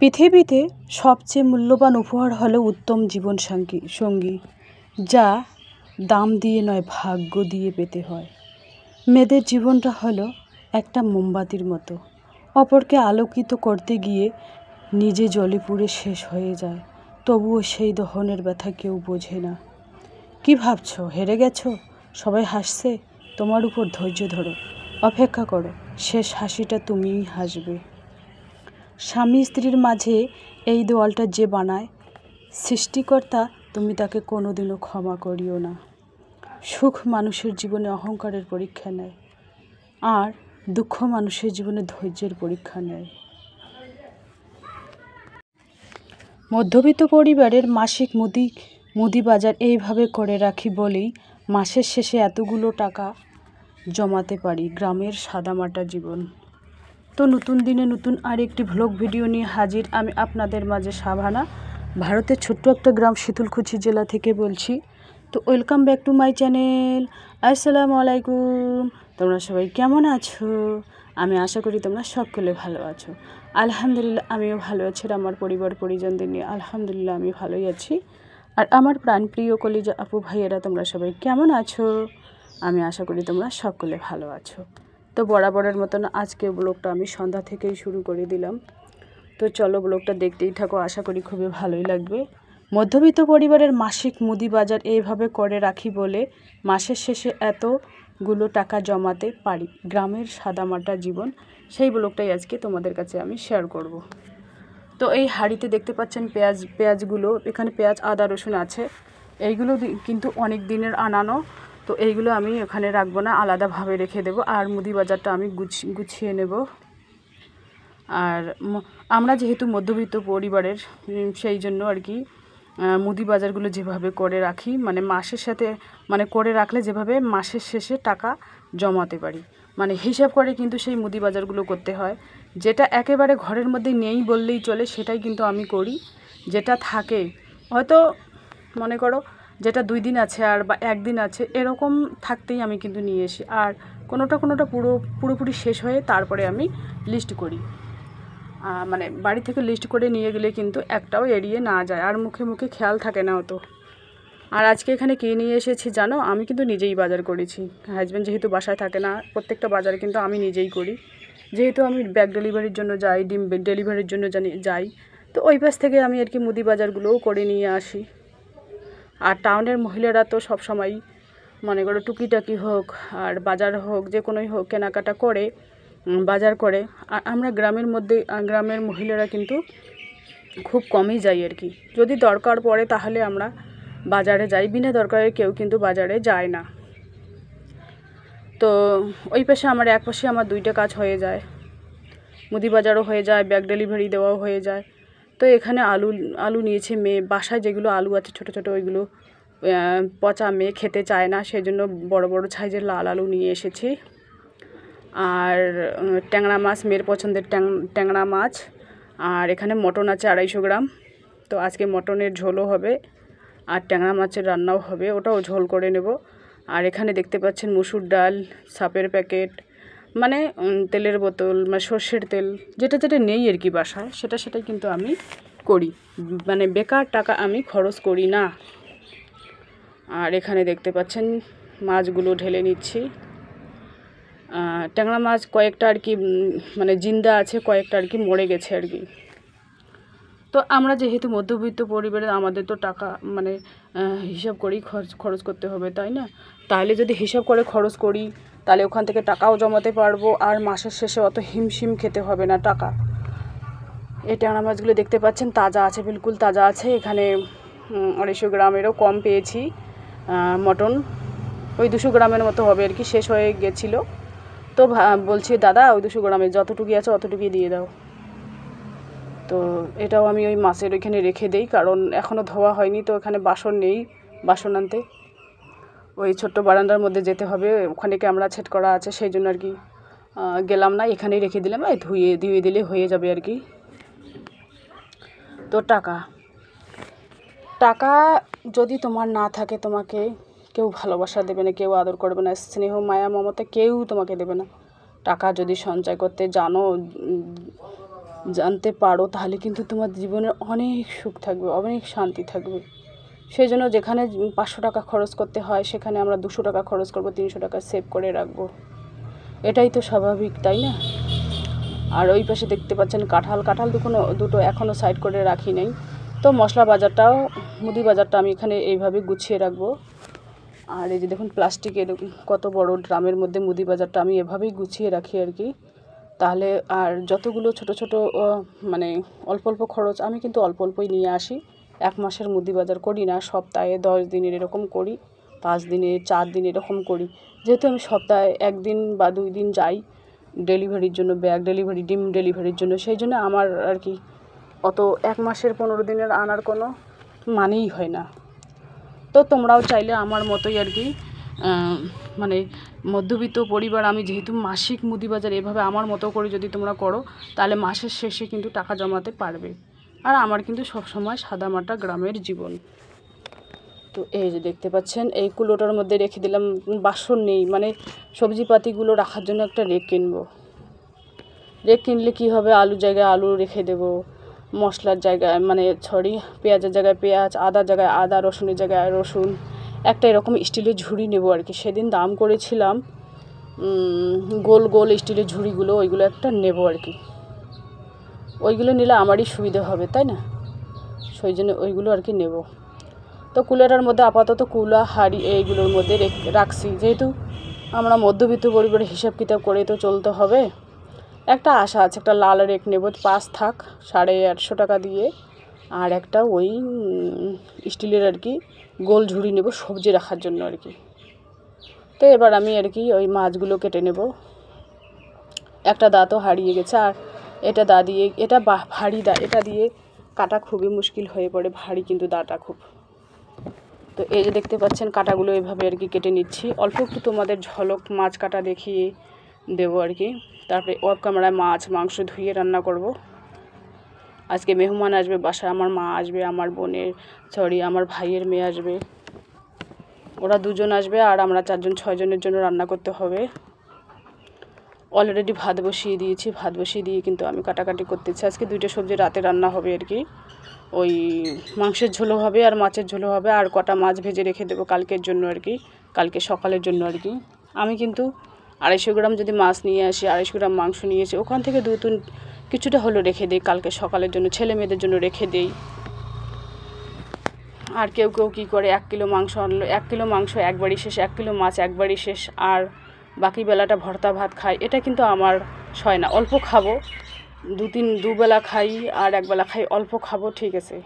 পৃথিবীতে সবচেয়ে মূল্যবান উপহার হলো উত্তম জীবন সঙ্গী, যা দাম দিয়ে নয় ভাগ্য দিয়ে পেতে হয়। মেয়েদের জীবনটা হলো একটা মোমবাতির মতো, অপরকে আলোকিত করতে গিয়ে নিজে জ্বলে পুড়ে শেষ হয়ে যায়, তবুও সেই দহনের ব্যথা কেউ বোঝে না। কি ভাবছো, হেরে গেছো? সবাই হাসছে, তোমার উপর ধৈর্য ধরো, অপেক্ষা করো, শেষ হাসিটা তুমিই হাসবে। স্বামী স্ত্রীর মাঝে এই দেওয়ালটা যে বানায়, সৃষ্টিকর্তা তুমি তাকে কোনোদিনও ক্ষমা করিও না। সুখ মানুষের জীবনে অহংকারের পরীক্ষা নেয়, আর দুঃখ মানুষের জীবনে ধৈর্যের পরীক্ষা নেয়। মধ্যবিত্ত পরিবারের মাসিক মুদি বাজার এইভাবে করে রাখি বলেই মাসের শেষে এতগুলো টাকা জমাতে পারি। গ্রামের সাদামাটা জীবন। তো নতুন দিনে নতুন আরেকটি ভ্লগ ভিডিও নিয়ে হাজির আমি আপনাদের মাঝে সাভানা, ভারতের ছোট্ট একটা গ্রাম শীতলকুচি জেলা থেকে বলছি। তো welcome back to my channel. আসসালামু আলাইকুম। তোমরা সবাই কেমন আছো? আমি আশা করি তোমরা সকলে ভালো আছো। আলহামদুলিল্লাহ আমিও ভালো আছি, আর আমার পরিবার পরিজনদের নিয়ে আলহামদুলিল্লাহ আমি ভালোই আছি। আর আমার প্রাণপ্রিয় কলিজা আপু ভাইয়েরা তোমরা সবাই কেমন আছো? আমি আশা করি তোমরা সকলে ভালো আছো। তো বরাবরের মতন আজকে ব্লগটা আমি সন্ধ্যা থেকেই শুরু করে দিলাম। তো চলো ব্লগটা দেখতেই থাকো, আশা করি খুবই ভালোই লাগবে। মধ্যবিত্ত পরিবারের মাসিক মুদি বাজার এইভাবে করে রাখি বলে মাসের শেষে এতগুলো টাকা জমাতে পারি। গ্রামের সাদামাটা জীবন, সেই ব্লগটাই আজকে তোমাদের কাছে আমি শেয়ার করব। তো এই হাঁড়িতে দেখতে পাচ্ছেন পেঁয়াজগুলো, এখানে পেঁয়াজ আদা রসুন আছে। এইগুলো কিন্তু অনেক দিনের আনানো, তো এইগুলো আমি এখানে রাখবো না, আলাদাভাবে রেখে দেবো। আর মুদি বাজারটা আমি গুছিয়ে নেব। আর আমরা যেহেতু মধ্যবিত্ত পরিবারের, সেই জন্য আর কি মুদি বাজারগুলো যেভাবে করে রাখি, মানে মাসের সাথে করে রাখলে যেভাবে মাসের শেষে টাকা জমাতে পারি, হিসাব করে কিন্তু সেই মুদি বাজারগুলো করতে হয়। যেটা একেবারে ঘরের মধ্যে নেই বললেই চলে, সেটাই কিন্তু আমি করি। যেটা থাকে, হয়তো মনে করো যেটা 2 দিন আছে আর বা 1 দিন আছে, এরকম থাকতেই আমি কিন্তু নিয়ে আসি। আর কোনোটা পুরোপুরি শেষ হয়ে তারপরে আমি লিস্ট করি। বাড়ি থেকে লিস্ট করে নিয়ে গেলে কিন্তু একটাও এড়িয়ে না যায়, আর মুখে মুখে খেয়াল থাকে না অত। আর আজকে এখানে কী নিয়ে এসেছি জানো? আমি কিন্তু নিজেই বাজার করেছি। হাজব্যান্ড যেহেতু বাসায় থাকে না, প্রত্যেকটা বাজার কিন্তু আমি নিজেই করি। যেহেতু আমি ব্যাগ ডেলিভারির জন্য যাই, ডিম ডেলিভারির জন্য যাই, তো ওই পাশ থেকে আমি আর কি মুদি বাজারগুলোও করে নিয়ে আসি। আর টাউনের মহিলারা তো সবসময় মনে করো টুকিটাকি হোক আর বাজার হোক, যে কোনোই হোক, কেনাকাটা করে বাজার করে। আর আমরা গ্রামের মহিলারা কিন্তু খুব কমই যাই আর কি। যদি দরকার পড়ে তাহলে আমরা বাজারে যাই, বিনা দরকারে কেউ কিন্তু বাজারে যায় না। তো ওই পাশে আমার এক পাশে আমার 2টা কাজ হয়ে যায়, মুদি বাজারও হয়ে যায়, ব্যাগ ডেলিভারি দেওয়াও হয়ে যায়। তো এখানে আলু নিয়েছে মেয়ে, বাসায় যেগুলো আলু আছে ছোট ছোট, ওইগুলো পচা মেয়ে খেতে চায় না, সেজন্য বড় বড় সাইজের লাল আলু নিয়ে এসেছি। আর ট্যাংরা মাছ, মেয়ের পছন্দের ট্যাংরা মাছ। আর এখানে মটন আছে 250 গ্রাম। তো আজকে মটনের ঝোলও হবে আর ট্যাংরা মাছের রান্নাও হবে, ওটাও ঝোল করে নেব। আর এখানে দেখতে পাচ্ছেন মুসুর ডাল, সাপের প্যাকেট, তেলের বোতল, সর্ষের তেল, যেটা নেই আর কি বাসায়, সেটাই কিন্তু আমি করি। বেকার টাকা আমি খরচ করি না। আর এখানে দেখতে পাচ্ছেন মাছগুলো ঢেলে নিচ্ছি। ট্যাংরা মাছ কয়েকটা আর কি জিন্দা আছে, কয়েকটা আর কি মরে গেছে আর কি। তো আমরা যেহেতু মধ্যবিত্ত পরিবারে, আমাদের তো টাকা হিসাব করেই খরচ করতে হবে, তাই না? তাহলে যদি হিসাব করে খরচ করি, তাহলে ওখান থেকে টাকাও জমাতে পারবো, আর মাসের শেষে অত হিমশিম খেতে হবে না টাকা। এই ট্যাংরা মাছগুলো দেখতে পাচ্ছেন তাজা আছে, বিলকুল তাজা আছে। এখানে 250 গ্রামেরও কম পেয়েছি। মটন ওই 200 গ্রামের মতো হবে আর কি, শেষ হয়ে গেছিলো। তো বলছি দাদা ওই 200 গ্রামে যতটুকু আছে অতটুকুই দিয়ে দাও। তো এটাও আমি ওই মাছের ওইখানে রেখে দেই, কারণ এখনও ধোয়া হয়নি, তো এখানে বাসন নেই, বাসন আনতে ওই ছোট্ট বারান্দার মধ্যে যেতে হবে, ওখানে ক্যামেরা সেট করা আছে, সেই জন্য আর কি গেলাম না, এখানেই রেখে দিলাম। ধুয়ে দিলে হয়ে যাবে আর কি। তো টাকা যদি তোমার না থাকে, তোমাকে কেউ ভালোবাসা দেবে না, কেউ আদর করবে না, স্নেহ মায়া মমতা কেউ তোমাকে দেবে না। টাকা যদি সঞ্চয় করতে জানো, জানতে পারো তাহলে কিন্তু তোমার জীবনে অনেক সুখ থাকবে, অনেক শান্তি থাকবে। সেই জন্য যেখানে 500 টাকা খরচ করতে হয় সেখানে আমরা 200 টাকা খরচ করব, 300 টাকা সেভ করে রাখবো। এটাই তো স্বাভাবিক, তাই না? আর ওই পাশে দেখতে পাচ্ছেন কাঁঠাল দুটো এখনও সাইড করে রাখি নাই। তো মশলা বাজারটাও, মুদি বাজারটা আমি এখানে এইভাবে গুছিয়ে রাখবো। আর এই যে দেখুন প্লাস্টিকের কত বড় ড্রামের মধ্যে মুদি বাজারটা আমি এভাবেই গুছিয়ে রাখি আর কি। তাহলে আর যতগুলো ছোট ছোট মানে অল্প অল্প খরচ, আমি কিন্তু অল্প অল্পই নিয়ে আসি। 1 মাসের মুদি বাজার করি না, সপ্তাহে 10 দিনের এরকম করি, 5 দিনের 4 দিন এরকম করি। যেহেতু আমি সপ্তাহে 1 দিন বা 2 দিন যাই ডেলিভারির জন্য, ব্যাগ ডেলিভারি, ডিম ডেলিভারির জন্য, সেই জন্য আমার আর কি অত 1 মাসের 15 দিনের আনার কোনো মানেই হয় না। তো তোমরাও চাইলে আমার মতোই আর কি মানে মধ্যবিত্ত পরিবার, আমি যেহেতু মাসিক মুদি বাজার এভাবে আমার মতো করে যদি তোমরা করো তাহলে মাসের শেষে কিন্তু টাকা জমাতে পারবে। আর আমার কিন্তু সবসময় সাদামাটা গ্রামের জীবন। তো এই যে দেখতে পাচ্ছেন এই কুলোটার মধ্যে রেখে দিলাম, বাসন নেই, মানে সবজিপাতিগুলো রাখার জন্য একটা রেক কিনবো। রেক কিনলে কী হবে, আলুর জায়গায় আলু রেখে দেবো, মশলার জায়গায় মানে পেঁয়াজের জায়গায় পেঁয়াজ, আদার জায়গায় আদা, রসুনের জায়গায় রসুন, একটা এরকম স্টিলের ঝুড়ি নেবো আর কি। সেদিন দাম করেছিলাম গোল গোল স্টিলের ঝুড়িগুলো, ওইগুলো একটা নেবো আর কি। ওইগুলো নিলে আমারই সুবিধা হবে, তাই না? সেই জন্য ওইগুলো আর কি নেব। তো কুলারের মধ্যে আপাতত কুলা হাঁড়ি এইগুলোর মধ্যে রাখছি, যেহেতু আমরা মধ্যবিত্ত পরিবারের হিসাব কিতাব করে তো চলতে হবে। একটা আশা আছে, একটা লাল রেক নেব, 5 থাক 850 টাকা দিয়ে। আর একটা ওই স্টিলের আর কি গোল ঝুড়ি নেব সবজি রাখার জন্য আর কি। তো এবার আমি আর কি ওই মাছগুলো কেটে নেব। একটা দা তো হারিয়ে গেছে, আর এটা দা দিয়ে, এটা ভারী দা, এটা দিয়ে কাটা খুবই মুশকিল হয়ে পড়ে, ভারী কিন্তু দাটা খুব। তো এই যে দেখতে পাচ্ছেন কাটাগুলো এভাবে আর কি কেটে নিচ্ছি। অল্প একটু তোমাদের ঝলক মাছ কাটা দেখিয়ে দেবো আর কি। তারপরে অফ ক্যামেরায় মাছ মাংস ধুয়ে রান্না করব। আজকে মেহমান আসবে বাসায়, আমার মা আসবে, আমার আমার ভাইয়ের মেয়ে আসবে, ওরা 2 জন আসবে, আর আমরা 4 জন 6 জনের জন্য রান্না করতে হবে। অলরেডি ভাত বসিয়ে দিয়েছি, ভাত বসিয়ে দিয়ে কিন্তু আমি কাটাকাটি করতেছি। আজকে 2টা সবজি রাতে রান্না হবে আর কি। ওই মাংসের ঝোলও হবে আর মাছের ঝোলও হবে, আর কটা মাছ ভেজে রেখে দেবো কালকের জন্য আর কি, কালকে সকালের জন্য আর কি। আমি কিন্তু 250 গ্রাম যদি মাছ নিয়ে আসি, 250 গ্রাম মাংস নিয়ে এসে ওখান থেকে 2-3 কিছুটা হলো রেখে দিই কালকে সকালের জন্য, ছেলে মেয়েদের জন্য রেখে দিই। আর কেউ কেউ কী করে 1 কিলো মাংস আনলো, 1 কিলো মাংস একবারই শেষ, 1 কিলো মাছ একবারই শেষ, আর বাকি বেলাটা ভর্তা ভাত খাই। এটা কিন্তু আমার হয় না, অল্প খাবো, 2 বেলা খাই আর 1 বেলা খাই, অল্প খাবো, ঠিক আছে।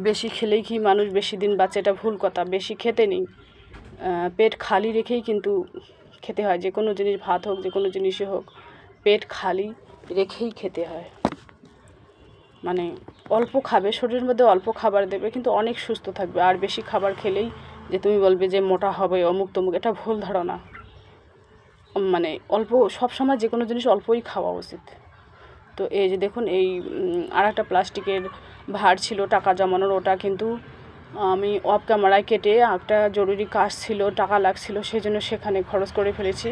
বেশি খেলেই কি মানুষ বেশি দিন বাঁচে, এটা ভুল কথা। বেশি খেতে নেই, পেট খালি রেখেই কিন্তু খেতে হয়। যে কোনো জিনিস, ভাত হোক, যে কোনো জিনিসই হোক, পেট খালি রেখেই খেতে হয়। মানে অল্প খাবে, শরীরের মধ্যে অল্প খাবার দেবে, কিন্তু অনেক সুস্থ থাকবে। আর বেশি খাবার খেলেই যে তুমি বলবে যে মোটা হবে, অমুক তমুক, এটা ভুল ধারণা। মানে অল্প, সবসময় যে কোনো জিনিস অল্পই খাওয়া উচিত। তো এই যে দেখুন এই আর একটা প্লাস্টিকের ভাঁড় ছিল টাকা জমানোর, ওটা কিন্তু আমি অফ ক্যামেরায় কেটে, একটা জরুরি কাজ ছিল, টাকা লাগছিল, সেই জন্য সেখানে খরচ করে ফেলেছি।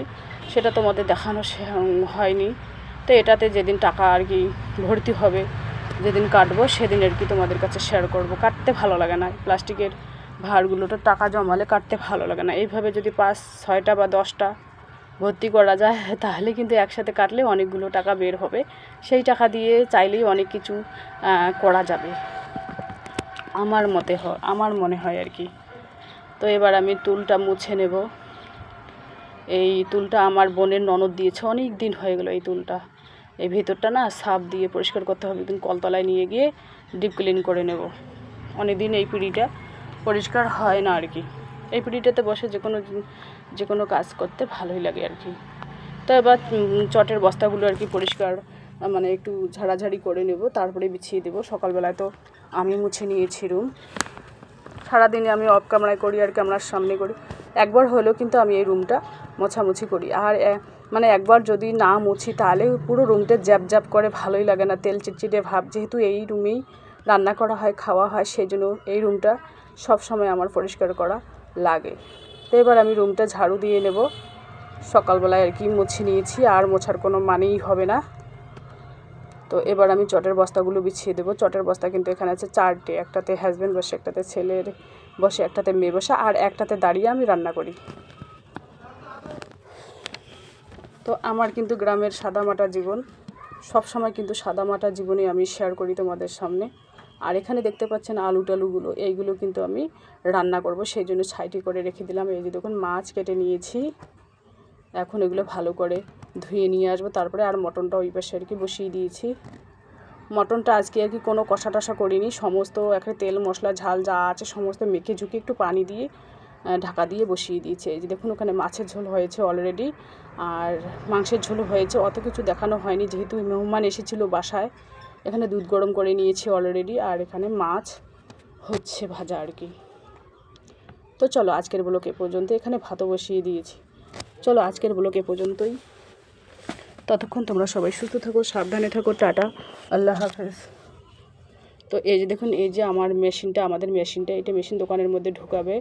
সেটা তোমাদের দেখানো হয়নি। তো এটাতে যেদিন টাকা আর কি ভর্তি হবে, যেদিন কাটবো, সেদিন আর কি তোমাদের কাছে শেয়ার করব। কাটতে ভালো লাগে না প্লাস্টিকের ভাঁড়গুলোতে, টাকা জমালে কাটতে ভালো লাগে না। এইভাবে যদি 5-6টা বা 10টা ভর্তি করা যায় তাহলে কিন্তু একসাথে কাটলে অনেকগুলো টাকা বের হবে। সেই টাকা দিয়ে চাইলেই অনেক কিছু করা যাবে, আমার মনে হয় আর কি। তো এবার আমি তুলটা মুছে নেব। এই তুলটা আমার বোনের ননদ দিয়েছে, অনেক দিন হয়ে গেল এই তুলটা। এই ভেতরটা না সার্ফ দিয়ে পরিষ্কার করতে হবে, কিন্তু কলতলায় নিয়ে গিয়ে ডিপ ক্লিন করে নেব। অনেক দিন এই পিঁড়িটা পরিষ্কার হয় না আর কি। এই পিঁড়িটাতে বসে যে কোনো কাজ করতে ভালোই লাগে আর কি। তো এবার চটের বস্তাগুলো আর কি পরিষ্কার, মানে একটু ঝাড়াঝাড়ি করে নেব, তারপরে বিছিয়ে দেবো। সকালবেলায় তো আমি মুছে নিয়েছি রুম। সারাদিনে আমি অফ ক্যামেরায় করি আর ক্যামেরার সামনে করি, একবার হলেও কিন্তু আমি এই রুমটা মোছামুছি করি। আর মানে একবার যদি না মুছি তাহলে পুরো রুমটা জ্যাপ করে, ভালোই লাগে না, তেল চিটচিটে ভাব। যেহেতু এই রুমেই রান্না করা হয়, খাওয়া হয়, সেই জন্য এই রুমটা সবসময় আমার পরিষ্কার করা লাগে। তো এবার আমি রুমটা ঝাড়ু দিয়ে নেব। সকালবেলায় আর কি মুছে নিয়েছি, আর মোছার কোনো মানেই হবে না। তো এবার আমি চটের বস্তাগুলো বিছিয়ে দেবো। চটের বস্তা কিন্তু এখানে আছে 4টে, একটাতে হাজব্যান্ড বসে, একটাতে ছেলের বসে, একটাতে মেয়ে বসে, আর একটাতে দাঁড়িয়ে আমি রান্না করি। তো আমার কিন্তু গ্রামের সাদামাটা জীবন, সব সময় কিন্তু সাদামাটা জীবনে আমি শেয়ার করি তোমাদের সামনে। আর এখানে দেখতে পাচ্ছেন আলু টালুগুলো, এইগুলো কিন্তু আমি রান্না করব, সেই জন্য ছাইটি করে রেখে দিলাম। এই যে দেখুন মাছ কেটে নিয়েছি, এখন এগুলো ভালো করে ধুয়ে নিয়ে আসবো। তারপরে আর মটনটা ওই পাশে আর কি বসিয়ে দিয়েছি। মটনটা আজকে আর কি কোনো কষা টষা করিনি, সমস্ত একটা তেল মশলা ঝাল যা আছে সমস্ত মেখে ঝুঁকে একটু পানি দিয়ে ঢাকা দিয়ে বসিয়ে দিয়েছে। এই যে দেখুন ওখানে মাছের ঝোল হয়েছে অলরেডি, আর মাংসের ঝোলও হয়েছে। অত কিছু দেখানো হয়নি যেহেতু মেহমান এসেছিলো বাসায়। এখানে দুধ গরম করে নিয়েছি অলরেডি, আর এখানে মাছ হচ্ছে ভাজা আর কি। তো চলো আজকের ব্লগ এ পর্যন্ত, এখানে ভাতও বসিয়ে দিয়েছি। চলো আজকের ব্লগ এ পর্যন্তই, ততক্ষণ তোমরা সবাই সুস্থ থাকো, সাবধানে থাকো, টাটা, আল্লাহ হাফেজ। তো এই যে দেখুন, এই যে আমার মেশিনটা, আমাদের মেশিনটা, এটা মেশিন দোকানের মধ্যে ঢুকাবে,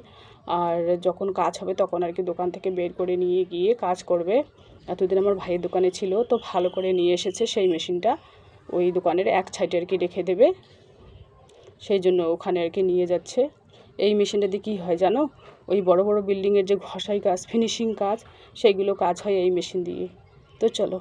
আর যখন কাজ হবে তখন আর কি দোকান থেকে বের করে নিয়ে গিয়ে কাজ করবে। এতদিন আমার ভাইয়ের দোকানে ছিল, তো ভালো করে নিয়ে এসেছে সেই মেশিনটা, ওই দোকানের এক সাইডে আর কি রেখে দেবে, সেই জন্য ওখানে আর কি নিয়ে যাচ্ছে। এই মেশিনটা দিয়ে কী হয় জানো, ওই বড় বড় বিল্ডিংয়ের যে ঘষাই কাজ, ফিনিশিং কাজ, সেইগুলো কাজ হয় এই মেশিন দিয়ে। তো চলো।